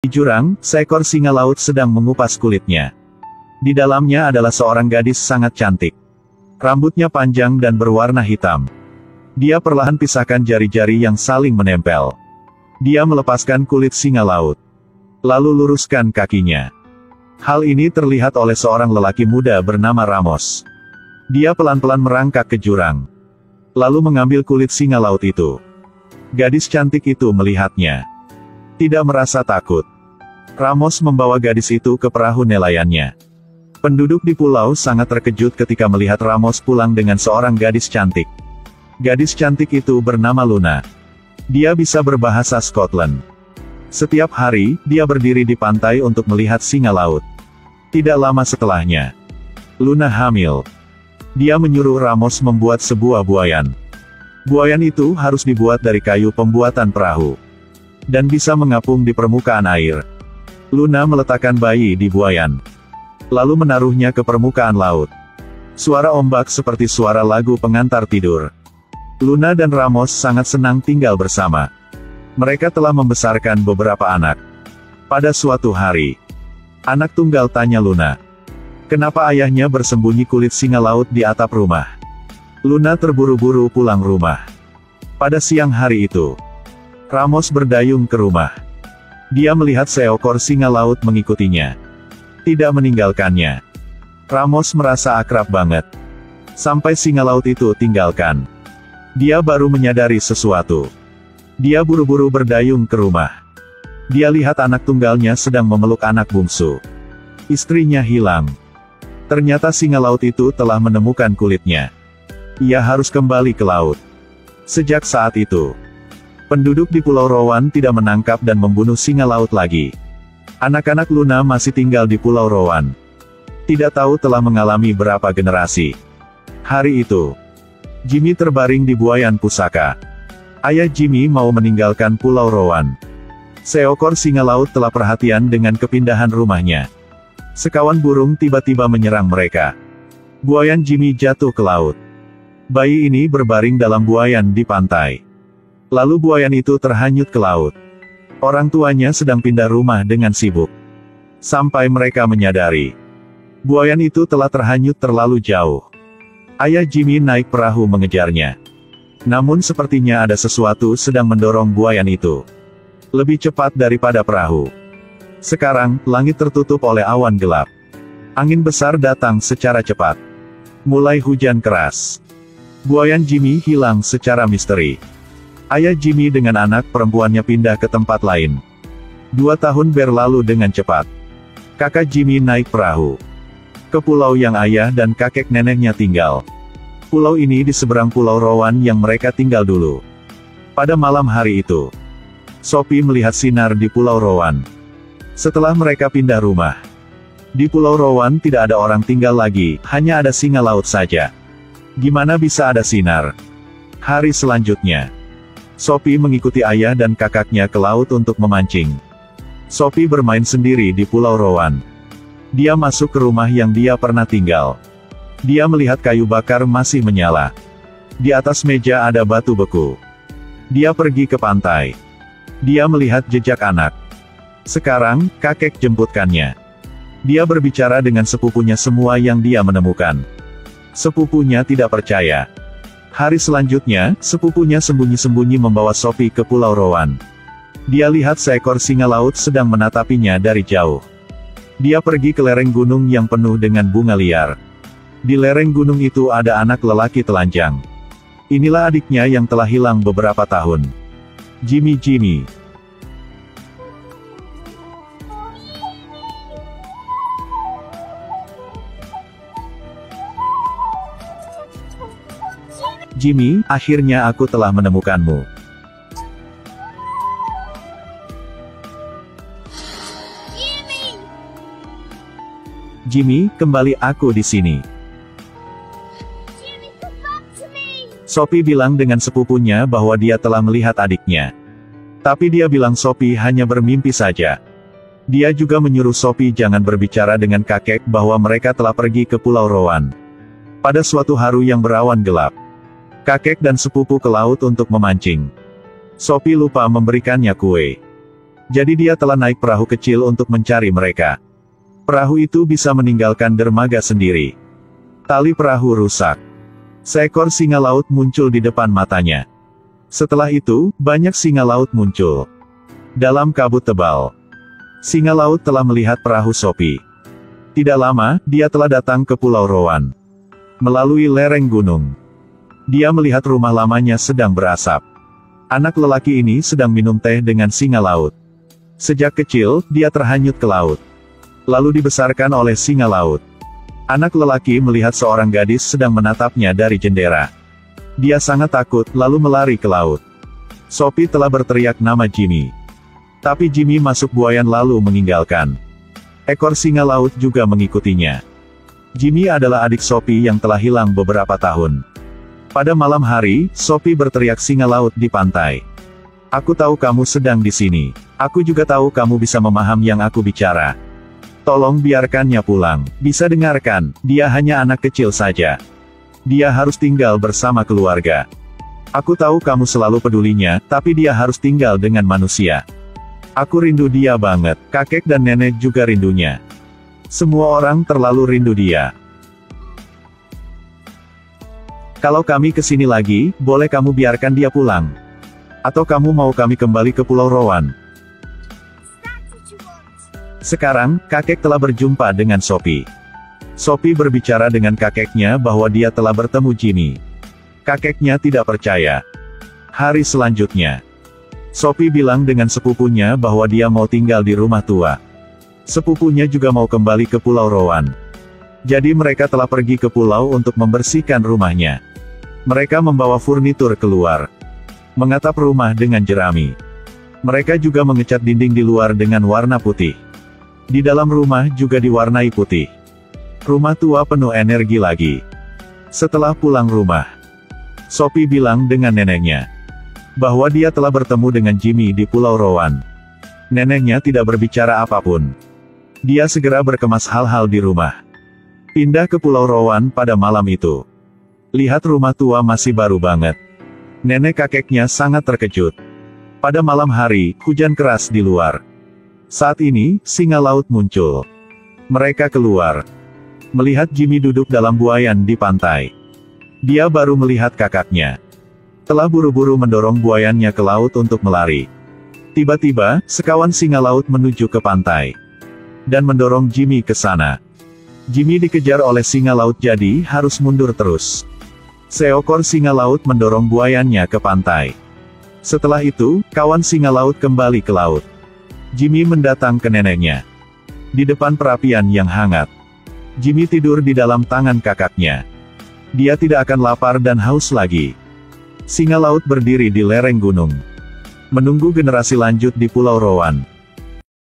Di jurang, seekor singa laut sedang mengupas kulitnya. Di dalamnya adalah seorang gadis sangat cantik. Rambutnya panjang dan berwarna hitam. Dia perlahan pisahkan jari-jari yang saling menempel. Dia melepaskan kulit singa laut. Lalu luruskan kakinya. Hal ini terlihat oleh seorang lelaki muda bernama Ramos. Dia pelan-pelan merangkak ke jurang. Lalu mengambil kulit singa laut itu. Gadis cantik itu melihatnya. Tidak merasa takut. Ramos membawa gadis itu ke perahu nelayannya. Penduduk di pulau sangat terkejut ketika melihat Ramos pulang dengan seorang gadis cantik. Gadis cantik itu bernama Luna. Dia bisa berbahasa Scotland. Setiap hari, dia berdiri di pantai untuk melihat singa laut. Tidak lama setelahnya, Luna hamil. Dia menyuruh Ramos membuat sebuah buayan. Buayan itu harus dibuat dari kayu pembuatan perahu. Dan bisa mengapung di permukaan air. Luna meletakkan bayi di buayan. Lalu menaruhnya ke permukaan laut. Suara ombak seperti suara lagu pengantar tidur. Luna dan Ramos sangat senang tinggal bersama. Mereka telah membesarkan beberapa anak. Pada suatu hari, anak tunggal tanya Luna, kenapa ayahnya bersembunyi kulit singa laut di atap rumah? Luna terburu-buru pulang rumah. Pada siang hari itu, Ramos berdayung ke rumah. Dia melihat seekor singa laut mengikutinya. Tidak meninggalkannya. Ramos merasa akrab banget. Sampai singa laut itu tinggalkan. Dia baru menyadari sesuatu. Dia buru-buru berdayung ke rumah. Dia lihat anak tunggalnya sedang memeluk anak bungsu. Istrinya hilang. Ternyata singa laut itu telah menemukan kulitnya. Ia harus kembali ke laut. Sejak saat itu, penduduk di Pulau Rowan tidak menangkap dan membunuh singa laut lagi. Anak-anak Luna masih tinggal di Pulau Rowan. Tidak tahu telah mengalami berapa generasi. Hari itu, Jimmy terbaring di buayan pusaka. Ayah Jimmy mau meninggalkan Pulau Rowan. Seekor singa laut telah perhatian dengan kepindahan rumahnya. Sekawan burung tiba-tiba menyerang mereka. Buayan Jimmy jatuh ke laut. Bayi ini berbaring dalam buayan di pantai. Lalu buayan itu terhanyut ke laut. Orang tuanya sedang pindah rumah dengan sibuk. Sampai mereka menyadari, buayan itu telah terhanyut terlalu jauh. Ayah Jimmy naik perahu mengejarnya. Namun sepertinya ada sesuatu sedang mendorong buayan itu. Lebih cepat daripada perahu. Sekarang, langit tertutup oleh awan gelap. Angin besar datang secara cepat. Mulai hujan keras. Buayan Jimmy hilang secara misteri. Ayah Jimmy dengan anak perempuannya pindah ke tempat lain. 2 tahun berlalu dengan cepat. Kakak Jimmy naik perahu ke pulau yang ayah dan kakek neneknya tinggal. Pulau ini di seberang Pulau Rowan yang mereka tinggal dulu. Pada malam hari itu, Sophie melihat sinar di Pulau Rowan. Setelah mereka pindah rumah, di Pulau Rowan tidak ada orang tinggal lagi, hanya ada singa laut saja. Gimana bisa ada sinar? Hari selanjutnya, Sophie mengikuti ayah dan kakaknya ke laut untuk memancing. Sophie bermain sendiri di Pulau Rowan. Dia masuk ke rumah yang dia pernah tinggal. Dia melihat kayu bakar masih menyala. Di atas meja ada batu beku. Dia pergi ke pantai. Dia melihat jejak anak. Sekarang, kakek jemputkannya. Dia berbicara dengan sepupunya semua yang dia menemukan. Sepupunya tidak percaya. Hari selanjutnya, sepupunya sembunyi-sembunyi membawa Sophie ke Pulau Rowan. Dia lihat seekor singa laut sedang menatapinya dari jauh. Dia pergi ke lereng gunung yang penuh dengan bunga liar. Di lereng gunung itu ada anak lelaki telanjang. Inilah adiknya yang telah hilang beberapa tahun. Jimmy. Jimmy, akhirnya aku telah menemukanmu. Jimmy, kembali aku di sini. Sophie bilang dengan sepupunya bahwa dia telah melihat adiknya. Tapi dia bilang Sophie hanya bermimpi saja. Dia juga menyuruh Sophie jangan berbicara dengan kakek bahwa mereka telah pergi ke Pulau Rowan. Pada suatu hari yang berawan gelap, kakek dan sepupu ke laut untuk memancing. Sophie lupa memberikannya kue. Jadi dia telah naik perahu kecil untuk mencari mereka. Perahu itu bisa meninggalkan dermaga sendiri. Tali perahu rusak. Seekor singa laut muncul di depan matanya. Setelah itu, banyak singa laut muncul. Dalam kabut tebal, singa laut telah melihat perahu Sophie. Tidak lama, dia telah datang ke Pulau Rowan. Melalui lereng gunung, dia melihat rumah lamanya sedang berasap. Anak lelaki ini sedang minum teh dengan singa laut. Sejak kecil, dia terhanyut ke laut. Lalu dibesarkan oleh singa laut. Anak lelaki melihat seorang gadis sedang menatapnya dari jendela. Dia sangat takut, lalu melari ke laut. Sophie telah berteriak nama Jimmy. Tapi Jimmy masuk buayan lalu meninggalkan. Ekor singa laut juga mengikutinya. Jimmy adalah adik Sophie yang telah hilang beberapa tahun. Pada malam hari, Sophie berteriak singa laut di pantai. Aku tahu kamu sedang di sini. Aku juga tahu kamu bisa memaham yang aku bicara. Tolong biarkannya pulang. Bisa dengarkan, dia hanya anak kecil saja. Dia harus tinggal bersama keluarga. Aku tahu kamu selalu pedulinya, tapi dia harus tinggal dengan manusia. Aku rindu dia banget, kakek dan nenek juga rindunya. Semua orang terlalu rindu dia. Kalau kami kesini lagi, boleh kamu biarkan dia pulang? Atau kamu mau kami kembali ke Pulau Rowan? Sekarang, kakek telah berjumpa dengan Sophie. Sophie berbicara dengan kakeknya bahwa dia telah bertemu Jimmy. Kakeknya tidak percaya. Hari selanjutnya, Sophie bilang dengan sepupunya bahwa dia mau tinggal di rumah tua. Sepupunya juga mau kembali ke Pulau Rowan. Jadi mereka telah pergi ke pulau untuk membersihkan rumahnya. Mereka membawa furnitur keluar, mengatap rumah dengan jerami. Mereka juga mengecat dinding di luar dengan warna putih. Di dalam rumah juga diwarnai putih. Rumah tua penuh energi lagi. Setelah pulang rumah, Sophie bilang dengan neneknya bahwa dia telah bertemu dengan Jimmy di Pulau Rowan. Neneknya tidak berbicara apapun. Dia segera berkemas hal-hal di rumah. Pindah ke Pulau Rowan pada malam itu. Lihat rumah tua masih baru banget. Nenek kakeknya sangat terkejut. Pada malam hari, hujan keras di luar. Saat ini, singa laut muncul. Mereka keluar, melihat Jimmy duduk dalam buayan di pantai. Dia baru melihat kakaknya. Telah buru-buru mendorong buayannya ke laut untuk melari. Tiba-tiba, sekawan singa laut menuju ke pantai dan mendorong Jimmy ke sana. Jimmy dikejar oleh singa laut jadi harus mundur terus. Seekor singa laut mendorong buayannya ke pantai. Setelah itu, kawan singa laut kembali ke laut. Jimmy mendatang ke neneknya. Di depan perapian yang hangat, Jimmy tidur di dalam tangan kakaknya. Dia tidak akan lapar dan haus lagi. Singa laut berdiri di lereng gunung, menunggu generasi lanjut di Pulau Rowan.